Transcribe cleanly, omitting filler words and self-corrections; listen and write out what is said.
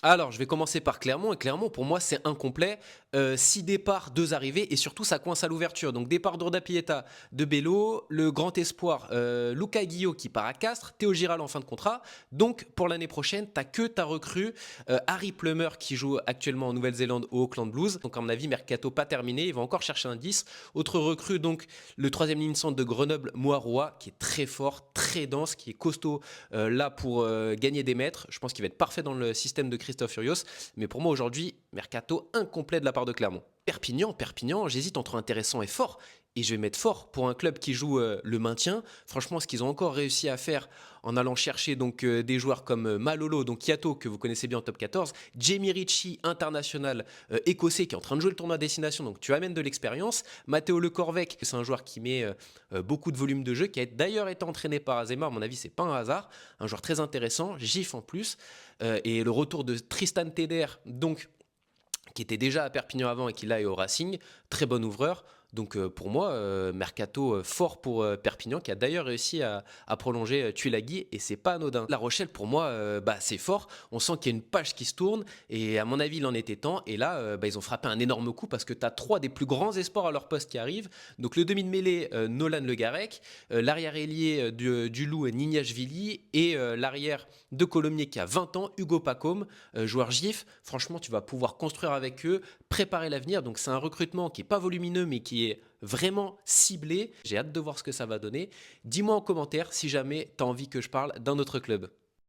Alors, je vais commencer par Clermont. Et Clermont, pour moi, c'est incomplet. 6 départs, 2 arrivées. Et surtout, ça coince à l'ouverture. Donc, départ d'Orda Pieta de Bello. Le grand espoir, Luca Guillot qui part à Castres. Théo Giral en fin de contrat. Donc, pour l'année prochaine, t'as que ta recrue. Harry Plummer qui joue actuellement en Nouvelle-Zélande au Auckland Blues. Donc, à mon avis, Mercato pas terminé. Il va encore chercher un 10. Autre recrue, donc, le troisième ligne centre de Grenoble, Moaroa, qui est très fort, très dense, qui est costaud là pour gagner des mètres. Je pense qu'il va être parfait dans le système de Christophe Furios. Mais pour moi aujourd'hui, mercato incomplet de la part de Clermont. Perpignan, j'hésite entre intéressant et fort. Et je vais mettre fort pour un club qui joue le maintien. Franchement, ce qu'ils ont encore réussi à faire en allant chercher donc des joueurs comme Malolo, donc Yato, que vous connaissez bien en top 14, Jamie Ritchie, international écossais, qui est en train de jouer le tournoi à destination, donc tu amènes de l'expérience. Matteo Le Corvec, c'est un joueur qui met beaucoup de volume de jeu, qui a d'ailleurs été entraîné par Azemar, à mon avis, c'est pas un hasard. Un joueur très intéressant, GIF en plus. Et le retour de Tristan Teder, donc qui était déjà à Perpignan avant et qui là est au Racing, très bon ouvreur. Donc pour moi, mercato fort pour Perpignan, qui a d'ailleurs réussi à prolonger Tuilagi, et c'est pas anodin. La Rochelle, pour moi, c'est fort. On sent qu'il y a une page qui se tourne, et à mon avis, il en était temps. Et là, ils ont frappé un énorme coup parce que tu as trois des plus grands espoirs à leur poste qui arrivent. Donc le demi de mêlée, Nolan Le Garec, l'arrière ailier du Loup, Nignashvili, et l'arrière de Colomiers qui a 20 ans, Hugo Pacôme, joueur GIF. Franchement, tu vas pouvoir construire avec eux, préparer l'avenir. Donc c'est un recrutement qui est pas volumineux mais qui est vraiment ciblé. J'ai hâte de voir ce que ça va donner. Dis-moi en commentaire si jamais tu as envie que je parle d'un autre club.